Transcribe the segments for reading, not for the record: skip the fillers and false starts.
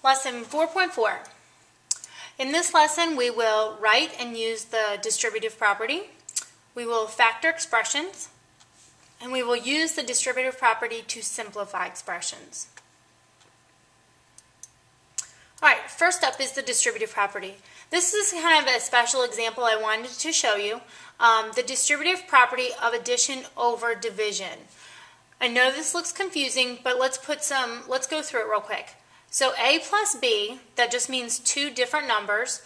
Lesson 4.4. In this lesson, we will write and use the distributive property. We will factor expressions, and we will use the distributive property to simplify expressions. All right, first up is the distributive property. This is kind of a special example I wanted to show you. The distributive property of addition over division. I know this looks confusing, but let's go through it real quick. So A plus B, that just means two different numbers,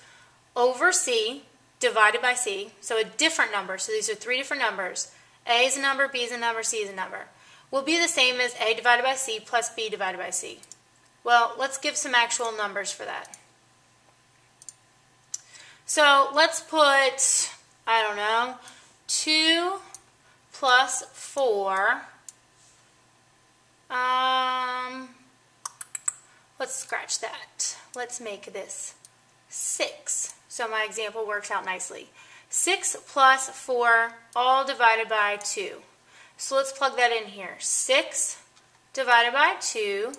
over C divided by C, so a different number. So these are three different numbers. A is a number, B is a number, C is a number. Will be the same as A divided by C plus B divided by C. Well, let's give some actual numbers for that. So let's put, 2 plus 4. Let's scratch that. Let's make this 6. So my example works out nicely. 6 plus 4 all divided by 2. So let's plug that in here. 6 divided by 2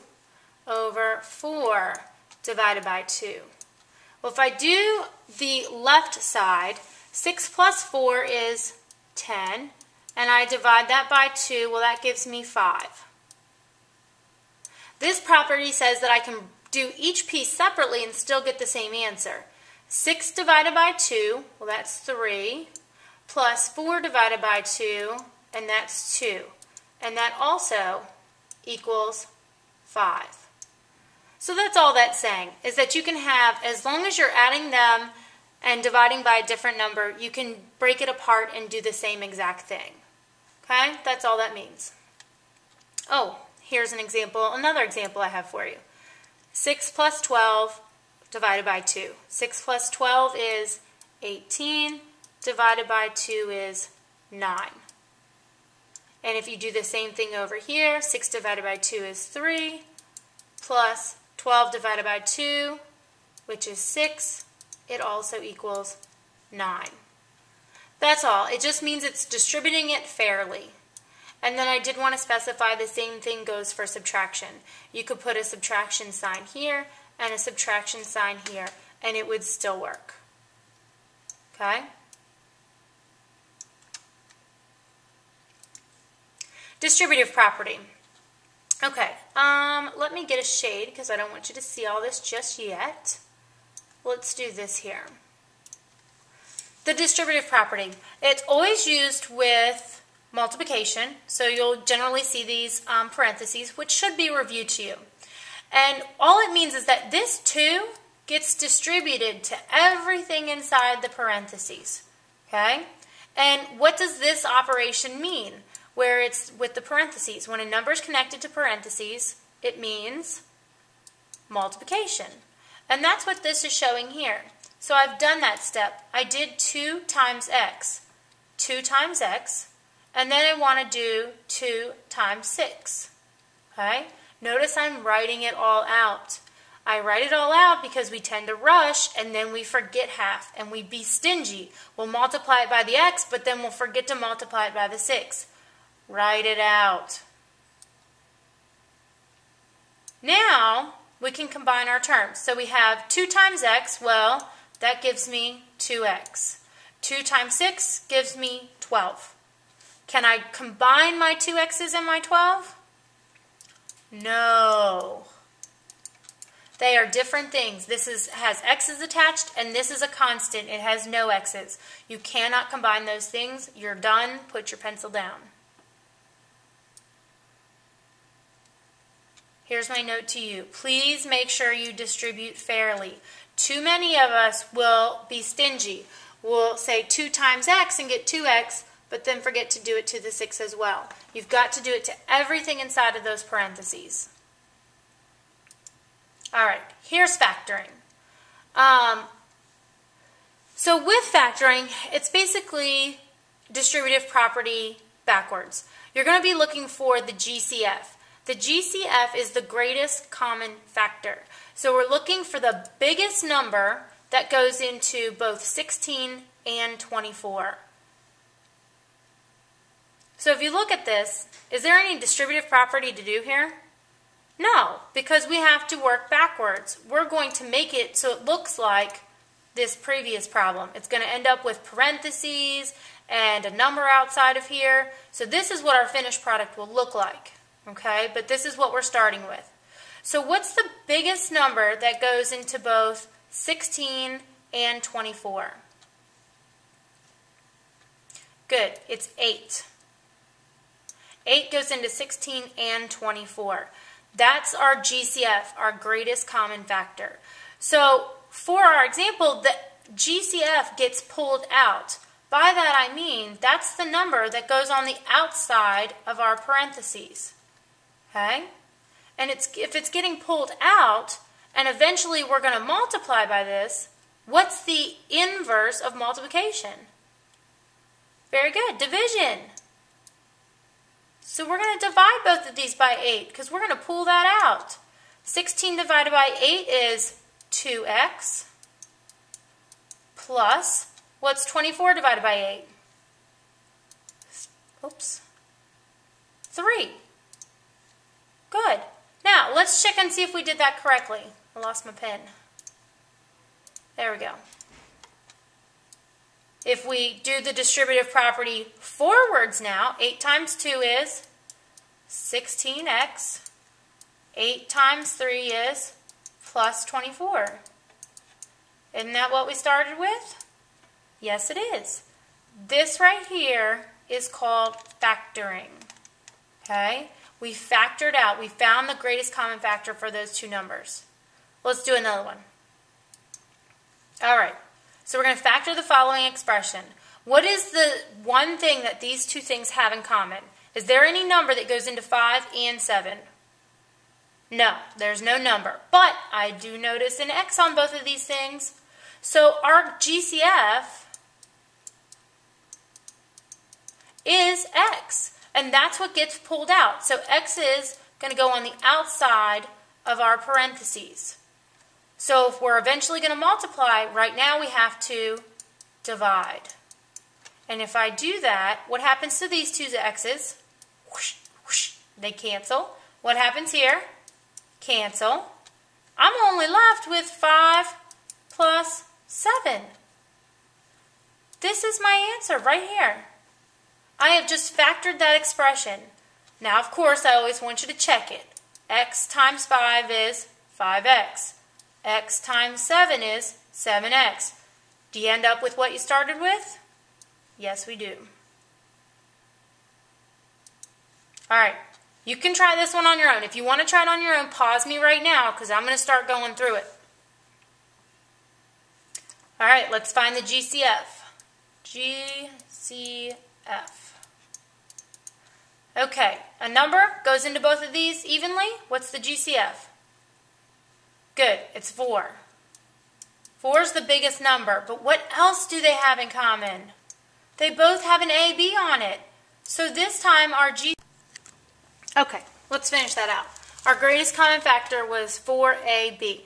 over 4 divided by 2. Well, if I do the left side, 6 plus 4 is 10, and I divide that by 2, well, that gives me 5. This property says that I can do each piece separately and still get the same answer. 6 divided by 2, well, that's 3, plus 4 divided by 2, and that's 2. And that also equals 5. So that's all that's saying, is that you can have, as long as you're adding them and dividing by a different number, you can break it apart and do the same exact thing. Okay? That's all that means. Oh, here's an example, another example I have for you. 6 plus 12 divided by 2. 6 plus 12 is 18, divided by 2 is 9. And if you do the same thing over here, 6 divided by 2 is 3, plus 12 divided by 2, which is 6, it also equals 9. That's all. It just means it's distributing it fairly. And then I did want to specify the same thing goes for subtraction. You could put a subtraction sign here and a subtraction sign here, and it would still work. Okay? Distributive property. Okay, let me get a shade because I don't want you to see all this just yet. Let's do this here. The distributive property. It's always used with multiplication, so you'll generally see these parentheses, which should be reviewed to you. And all it means is that this 2 gets distributed to everything inside the parentheses. Okay? And what does this operation mean, where it's with the parentheses? When a number is connected to parentheses, it means multiplication. And that's what this is showing here. So I've done that step. I did 2 times x. 2 times x. And then I want to do 2 times 6. Okay? Notice I'm writing it all out. I write it all out because we tend to rush and then we forget half and we be stingy. We'll multiply it by the x, but then we'll forget to multiply it by the 6. Write it out. Now we can combine our terms. So we have 2 times x, well, that gives me 2x. 2 times 6 gives me 12. Can I combine my 2x's and my 12? No. They are different things. This has x's attached, and this is a constant. It has no x's. You cannot combine those things. You're done. Put your pencil down. Here's my note to you. Please make sure you distribute fairly. Too many of us will be stingy. We'll say 2 times x and get 2x, but then forget to do it to the 6 as well. You've got to do it to everything inside of those parentheses. All right, here's factoring. So with factoring, it's basically distributive property backwards. You're going to be looking for the GCF. The GCF is the greatest common factor. So we're looking for the biggest number that goes into both 16 and 24. So if you look at this, is there any distributive property to do here? No, because we have to work backwards. We're going to make it so it looks like this previous problem. It's going to end up with parentheses and a number outside of here. So this is what our finished product will look like. Okay, but this is what we're starting with. So what's the biggest number that goes into both 16 and 24? Good, it's 8. 8 goes into 16 and 24. That's our GCF, our greatest common factor. So for our example, the GCF gets pulled out. By that I mean that's the number that goes on the outside of our parentheses. Okay? And if it's getting pulled out, and eventually we're going to multiply by this, what's the inverse of multiplication? Very good, division. So we're going to divide both of these by 8 because we're going to pull that out. 16 divided by 8 is 2x plus, what's 24 divided by 8? Oops. 3. Good. Now, let's check and see if we did that correctly. I lost my pen. There we go. If we do the distributive property forwards now, 8 times 2 is 16x. 8 times 3 is plus 24. Isn't that what we started with? Yes, it is. This right here is called factoring. Okay? We factored out. We found the greatest common factor for those two numbers. Let's do another one. All right. So we're going to factor the following expression. What is the one thing that these two things have in common? Is there any number that goes into 5 and 7? No, there's no number. But I do notice an x on both of these things. So our GCF is x. And that's what gets pulled out. So x is going to go on the outside of our parentheses. So if we're eventually going to multiply, right now we have to divide. And if I do that, what happens to these two x's? Whoosh, whoosh, they cancel. What happens here? Cancel. I'm only left with 5 plus 7. This is my answer right here. I have just factored that expression. Now, of course, I always want you to check it. X times 5 is 5x. X times 7 is 7x. Do you end up with what you started with? Yes, we do. All right. You can try this one on your own. If you want to try it on your own, pause me right now because I'm going to start going through it. All right, let's find the GCF. GCF. Okay, a number goes into both of these evenly. What's the GCF? Good, it's 4. 4 is the biggest number, but what else do they have in common? They both have an AB on it. So this time our Okay, let's finish that out. Our greatest common factor was 4AB.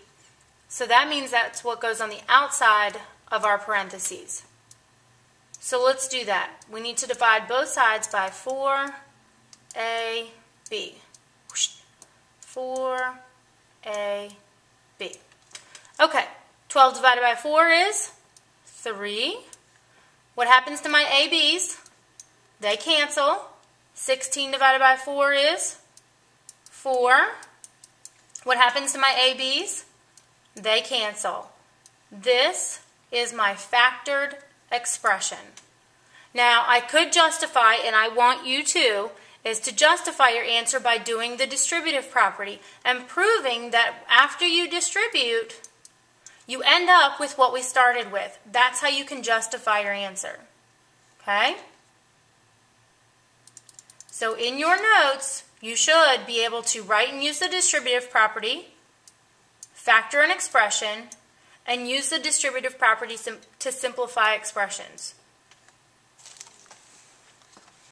So that means that's what goes on the outside of our parentheses. So let's do that. We need to divide both sides by 4AB. 4AB. Okay, 12 divided by 4 is 3. What happens to my ABs? They cancel. 16 divided by 4 is 4. What happens to my ABs? They cancel. This is my factored expression. Now, I could justify, and I want you to, is to justify your answer by doing the distributive property and proving that after you distribute, you end up with what we started with. That's how you can justify your answer. Okay? So in your notes, you should be able to write and use the distributive property, factor an expression, and use the distributive property to simplify expressions.